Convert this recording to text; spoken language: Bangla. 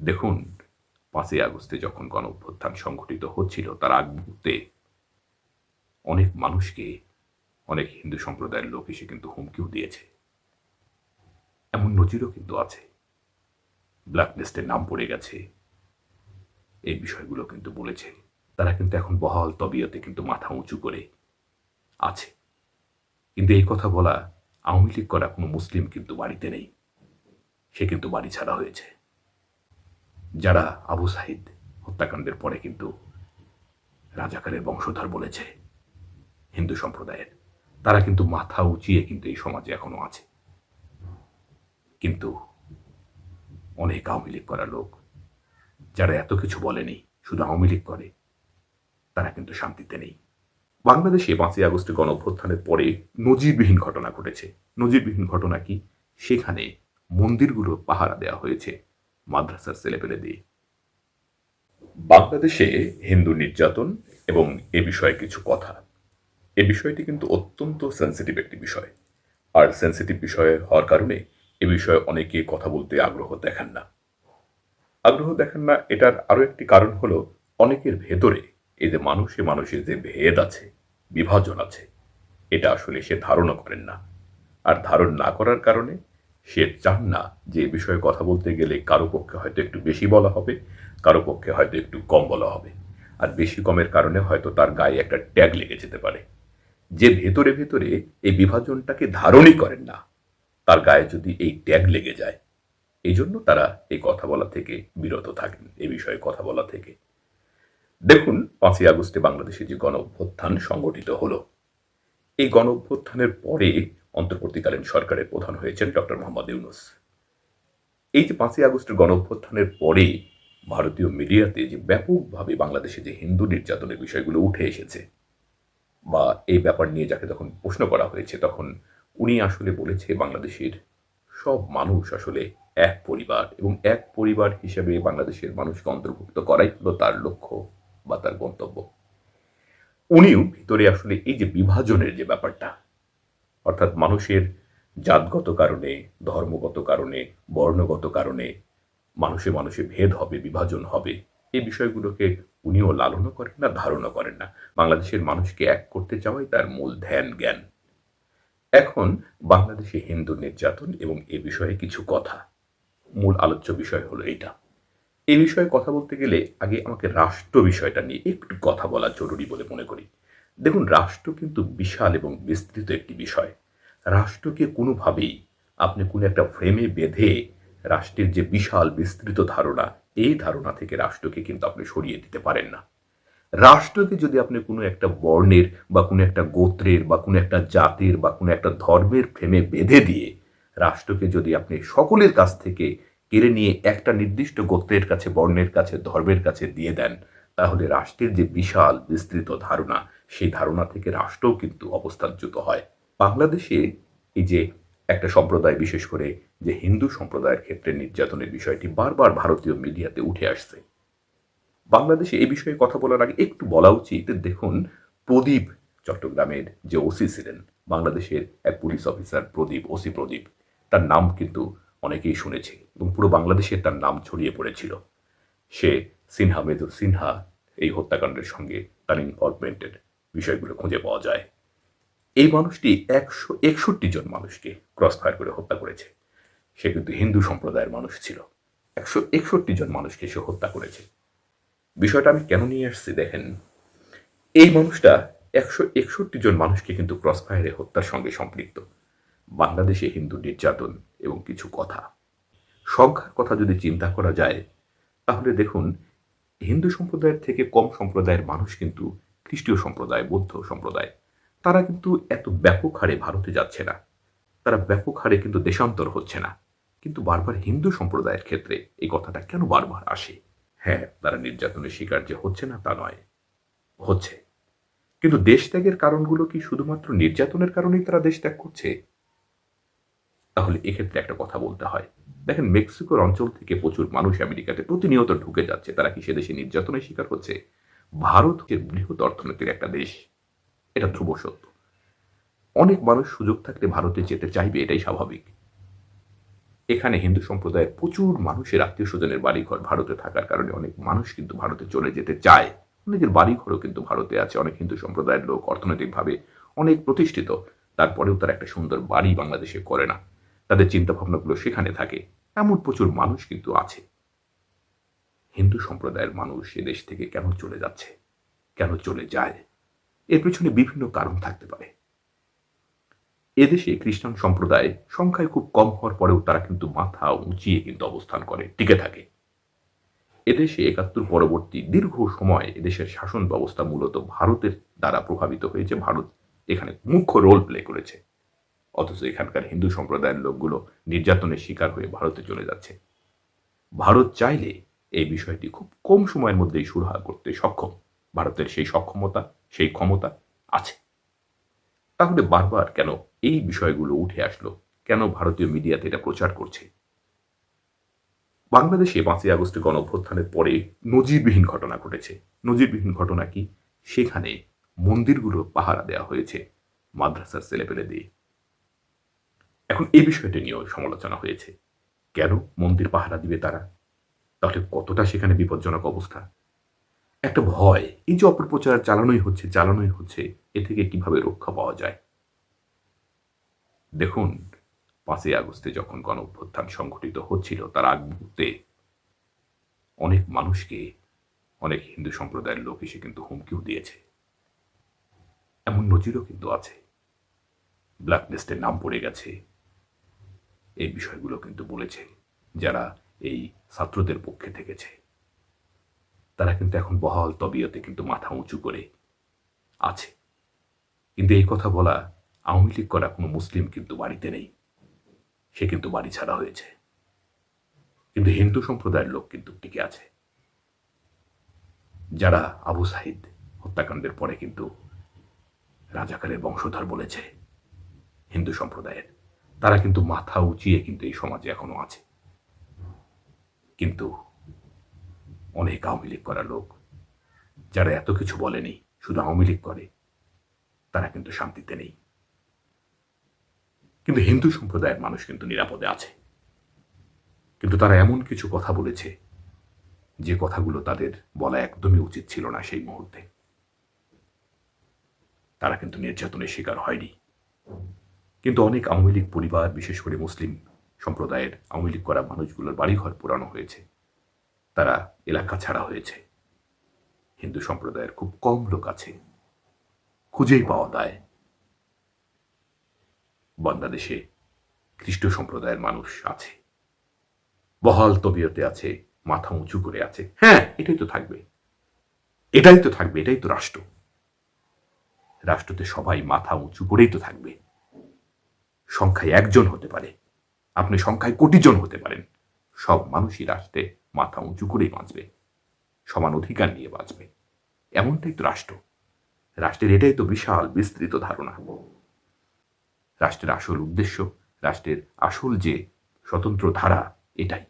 দেখুন, ৫ই আগস্টে যখন গণঅভ্যুত্থান সংঘটিত হচ্ছিল তার আগ মুহূর্তে অনেক মানুষকে অনেক হিন্দু সম্প্রদায়ের লোক এসে কিন্তু হুমকিও দিয়েছে। এমন নজিরও কিন্তু আছে। ব্ল্যাক লিস্টের নাম পড়ে গেছে। এই বিষয়গুলো কিন্তু বলেছে। তারা কিন্তু এখন বহাল তবিয়তে কিন্তু মাথা উঁচু করে আছে। কিন্তু এই কথা বলা আওয়ামী লীগ করা কোনো মুসলিম কিন্তু বাড়িতে নেই। সে কিন্তু বাড়ি ছাড়া হয়েছে। যারা আবু সাঈদ হত্যাকাণ্ডের পরে কিন্তু রাজাকারের বংশধর বলেছে হিন্দু সম্প্রদায়ের, তারা কিন্তু মাথা উঁচিয়ে কিন্তু এই সমাজে এখনো আছে। কিন্তু অনেক আওয়ামী লীগ করা লোক যারা এত কিছু বলেনি, শুধু আওয়ামী লীগ করে, তারা কিন্তু শান্তিতে নেই। বাংলাদেশে ৫ই আগস্টে গণঅভ্যুত্থানের পরে নজিরবিহীন ঘটনা ঘটেছে। নজিরবিহীন ঘটনা কি? সেখানে মন্দিরগুলো পাহারা দেওয়া হয়েছে মাদ্রাসার ছেলেপেলে দিয়ে। বাংলাদেশে হিন্দু নির্যাতন এবং এ বিষয়ে কিছু কথা। এ বিষয়টি কিন্তু অত্যন্ত সেন্সিটিভ একটি বিষয়। আর সেন্সিটিভ বিষয় হওয়ার কারণে এ বিষয়ে অনেকে কথা বলতে আগ্রহ দেখান না। আগ্রহ দেখান না, এটার আরো একটি কারণ হলো অনেকের ভেতরে এই যে মানুষে মানুষের যে ভেদ আছে, বিভাজন আছে, এটা আসলে সে ধারণা করেন না। আর ধারণ না করার কারণে সে চান না যে এ বিষয়ে কথা বলতে গেলে কারো পক্ষে হয়তো একটু বেশি বলা হবে, কারো পক্ষে হয়তো একটু কম বলা হবে। আর বেশি কমের কারণে হয়তো তার গায়ে একটা ট্যাগ লেগে যেতে পারে। যে ভেতরে ভেতরে এই বিভাজনটাকে ধারণই করেন না, তার গায়ে যদি এই ট্যাগ লেগে যায়, এই জন্য তারা এই কথা বলা থেকে বিরত থাকেন, এ বিষয়ে কথা বলা থেকে। দেখুন, ৫ই আগস্টে বাংলাদেশে যে গণ অভ্যুত্থান সংগঠিত হলো, এই গণ অভ্যুত্থানের পরে অন্তর্বর্তীকালীন সরকারের প্রধান হয়েছেন ডক্টর মোহাম্মদ ইউনূস। এই যে ৫ই আগস্টের গণ অভ্যুত্থানের পরে ভারতীয় মিডিয়াতে যে ব্যাপকভাবে বাংলাদেশে যে হিন্দু নির্যাতনের বিষয়গুলো উঠে এসেছে, বা এই ব্যাপার নিয়ে যাকে তখন প্রশ্ন করা হয়েছে, তখন উনি আসলে বলেছে বাংলাদেশের সব মানুষ আসলে এক পরিবার, এবং এক পরিবার হিসেবে বাংলাদেশের মানুষকে অন্তর্ভুক্ত করাই হলো তার লক্ষ্য বা তার গন্তব্য। উনিও ভিতরে আসলে এই যে বিভাজনের যে ব্যাপারটা, অর্থাৎ মানুষের জাতগত কারণে, ধর্মগত কারণে, বর্ণগত কারণে মানুষে মানুষে ভেদ হবে, বিভাজন হবে, এই বিষয়গুলোকে উনিও লালনও করেন না, ধারণা করেন না। বাংলাদেশের মানুষকে এক করতে চাওয়াই তার মূল ধ্যান জ্ঞান। এখন বাংলাদেশে হিন্দু নির্যাতন এবং এ বিষয়ে কিছু কথা। মূল আলোচ্য বিষয় হলো এইটা। এই বিষয়ে কথা বলতে গেলে আগে আমাকে রাষ্ট্র বিষয়টা নিয়ে একটু কথা বলা জরুরি বলে মনে করি। দেখুন, রাষ্ট্র কিন্তু বিশাল এবং বিস্তৃত একটি বিষয়। রাষ্ট্রকে কোনোভাবেই আপনি কোনো একটা ফ্রেমে বেঁধে রাষ্ট্রের যে বিশাল বিস্তৃত ধারণা, এই ধারণা থেকে রাষ্ট্রকে কিন্তু আপনি সরিয়ে দিতে পারেন না। রাষ্ট্রকে যদি আপনি কোনো একটা বর্ণের বা কোনো একটা গোত্রের বা কোনো একটা জাতির বা কোনো একটা ধর্মের ফ্রেমে বেঁধে দিয়ে রাষ্ট্রকে যদি আপনি সকলের কাছ থেকে কেড়ে নিয়ে একটা নির্দিষ্ট গোত্রের কাছে, বর্ণের কাছে, ধর্মের কাছে দিয়ে দেন, তাহলে রাষ্ট্রের যে বিশাল বিস্তৃত ধারণা, সেই ধারণা থেকে রাষ্ট্রও কিন্তু অবস্থানচ্যুত হয়। বাংলাদেশে এই যে একটা সম্প্রদায়, বিশেষ করে যে হিন্দু সম্প্রদায়ের ক্ষেত্রে নির্যাতনের বিষয়টি বারবার ভারতীয় মিডিয়াতে উঠে আসছে। বাংলাদেশে এই বিষয়ে কথা বলার আগে একটু বলা উচিত, দেখুন, প্রদীপ চট্টগ্রামের যে ওসি ছিলেন, বাংলাদেশের এক পুলিশ অফিসার প্রদীপ, ওসি প্রদীপ, তার নাম কিন্তু অনেকেই শুনেছে এবং পুরো বাংলাদেশে তার নাম ছড়িয়ে পড়েছিল। সে সিনহা, মেজর সিনহা এই হত্যাকাণ্ডের সঙ্গে তার ইনভলভমেন্টের বিষয়গুলো খুঁজে পাওয়া যায়। এই মানুষটি ১৬১ জন মানুষকে ক্রস ফায়ার করে হত্যা করেছে। সে কিন্তু হিন্দু সম্প্রদায়ের মানুষ ছিল। ১৬১ জন মানুষকে সে হত্যা করেছে। বিষয়টা আমি কেন নিয়ে আসছি দেখেন, এই মানুষটা ১৬১ জন মানুষকে কিন্তু ক্রসফায়ারে হত্যার সঙ্গে সম্পৃক্ত। বাংলাদেশে হিন্দু নির্যাতন এবং কিছু কথা, সংখ্যার কথা যদি চিন্তা করা যায়, তাহলে দেখুন, হিন্দু সম্প্রদায়ের থেকে কম সম্প্রদায়ের মানুষ কিন্তু খ্রিস্টীয় সম্প্রদায়, বৌদ্ধ সম্প্রদায়, তারা কিন্তু এত ব্যাপক হারে ভারতে যাচ্ছে না, তারা ব্যাপক হারে কিন্তু দেশান্তর হচ্ছে না। কিন্তু বারবার হিন্দু সম্প্রদায়ের ক্ষেত্রে এই কথাটা কেন বারবার আসে? হ্যাঁ, তারা নির্যাতনের শিকার যে হচ্ছে না তা নয়, হচ্ছে। কিন্তু দেশ ত্যাগের কারণগুলো কি শুধুমাত্র নির্যাতনের কারণেই তারা দেশ ত্যাগ করছে? তাহলে এক্ষেত্রে একটা কথা বলতে হয়। দেখেন, মেক্সিকোর অঞ্চল থেকে প্রচুর মানুষ আমেরিকাতে প্রতিনিয়ত ঢুকে যাচ্ছে। তারা কি সে দেশে নির্যাতনের শিকার হচ্ছে? ভারত হচ্ছে বৃহৎ অর্থনীতির একটা দেশ। এটা ধ্রুব সত্য। অনেক মানুষ সুযোগ থাকলে ভারতে যেতে চাইবে, এটাই স্বাভাবিক। এখানে হিন্দু সম্প্রদায়ের প্রচুর মানুষের আত্মীয় স্বজনের বাড়িঘর ভারতে থাকার কারণে অনেক মানুষ কিন্তু ভারতে চলে যেতে চায়। অনেকের বাড়িঘরও কিন্তু ভারতে আছে। অনেক হিন্দু সম্প্রদায়ের লোক অর্থনৈতিকভাবে অনেক প্রতিষ্ঠিত। তারপরেও তারা একটা সুন্দর বাড়ি বাংলাদেশে করে না। তাদের চিন্তাভাবনাগুলো সেখানে থাকে। এমন প্রচুর মানুষ কিন্তু আছে। হিন্দু সম্প্রদায়ের মানুষ এ দেশ থেকে কেন চলে যাচ্ছে? কেন চলে যায়? এর পেছনে বিভিন্ন কারণ থাকতে পারে। এদেশে খ্রিস্টান সম্প্রদায় সংখ্যায় খুব কম হওয়ার পরেও তারা কিন্তু মাথা উঁচিয়ে কিন্তু অবস্থান করে, টিকে থাকে। এদেশে ৭১ পরবর্তী দীর্ঘ সময় এদেশের শাসন ব্যবস্থা মূলত ভারতের দ্বারা প্রভাবিত হয়েছে। ভারত এখানে মুখ্য রোল প্লে করেছে। অথচ এখানকার হিন্দু সম্প্রদায়ের লোকগুলো নির্যাতনের শিকার হয়ে ভারতে চলে যাচ্ছে। ভারত চাইলে এই বিষয়টি খুব কম সময়ের মধ্যেই সুরাহা করতে সক্ষম। ভারতের সেই সক্ষমতা, সেই ক্ষমতা আছে। তাহলে বারবার কেন এই বিষয়গুলো উঠে আসলো? কেন ভারতীয় মিডিয়াতে এটা প্রচার করছে? বাংলাদেশে ৫ই আগস্টের গণঅভ্যুত্থানের পরে নজিরবিহীন ঘটনা ঘটেছে। নজিরবিহীন ঘটনা কি? সেখানে মন্দিরগুলো পাহারা দেওয়া হয়েছে মাদ্রাসার ছেলেপেলে দিয়ে। এখন এই বিষয়টি নিয়েও সমালোচনা হয়েছে। কেন মন্দির পাহারা দিবে তারা? তাহলে কতটা সেখানে বিপজ্জনক অবস্থা? একটা ভয়, এই যে অপপ্রচার চালানোই হচ্ছে, এ থেকে কিভাবে রক্ষা পাওয়া যায়? দেখুন, ৫ই আগস্টে যখন গণঅভ্যুত্থান সংঘটিত হচ্ছিল তার আগ মুহূর্তে অনেক মানুষকে অনেক হিন্দু সম্প্রদায়ের লোক এসে কিন্তু হুমকিও দিয়েছে। এমন নজিরও কিন্তু আছে। ব্ল্যাক লিস্টের নাম পড়ে গেছে। এই বিষয়গুলো কিন্তু বলেছে যারা এই ছাত্রদের পক্ষে থেকেছে। তারা কিন্তু এখন বহাল তবিয়তে কিন্তু মাথা উঁচু করে আছে। কিন্তু এই কথা বলা আওয়ামী লীগ করা কোনো মুসলিম কিন্তু বাড়িতে নেই। সে কিন্তু বাড়ি ছাড়া হয়েছে। কিন্তু হিন্দু সম্প্রদায়ের লোক কিন্তু টিকে আছে। যারা আবু সাঈদ হত্যাকাণ্ডের পরে কিন্তু রাজাকারের বংশধর বলেছে হিন্দু সম্প্রদায়ের, তারা কিন্তু মাথা উঁচিয়ে কিন্তু এই সমাজে এখনো আছে। কিন্তু অনেক আওয়ামী লীগ করা লোক যারা এত কিছু বলেনি, শুধু আওয়ামী লীগ করে, তারা কিন্তু শান্তিতে নেই। কিন্তু হিন্দু সম্প্রদায়ের মানুষ কিন্তু নিরাপদে আছে। কিন্তু তারা এমন কিছু কথা বলেছে যে কথাগুলো তাদের বলা একদমই উচিত ছিল না সেই মুহূর্তে। তারা কিন্তু নির্যাতনের শিকার হয়নি। কিন্তু অনেক আওয়ামী লীগ পরিবার, বিশেষ করে মুসলিম সম্প্রদায়ের আওয়ামী লীগ করা মানুষগুলোর বাড়িঘর পোড়ানো হয়েছে। তারা এলাকা ছাড়া হয়েছে। হিন্দু সম্প্রদায়ের খুব কম লোক আছে, খুঁজেই পাওয়া যায়। বাংলাদেশে খ্রিস্ট সম্প্রদায়ের মানুষ আছে, বহাল তবিয়তে আছে, মাথা উঁচু করে আছে। হ্যাঁ, এটাই তো থাকবে, এটাই তো থাকবে, এটাই তো রাষ্ট্র। রাষ্ট্রতে সবাই মাথা উঁচু করেই তো থাকবে। সংখ্যায় একজন হতে পারে, আপনি সংখ্যায় কোটি জন হতে পারেন, সব মানুষই রাষ্ট্রে মাথা উঁচু করেই বাঁচবে, সমান অধিকার নিয়ে বাঁচবে। এমনটাই তো রাষ্ট্র। রাষ্ট্রের এটাই তো বিশাল বিস্তৃত ধারণা। রাষ্ট্রের আসল উদ্দেশ্য, রাষ্ট্রের আসল যে স্বতন্ত্র ধারা, এটাই।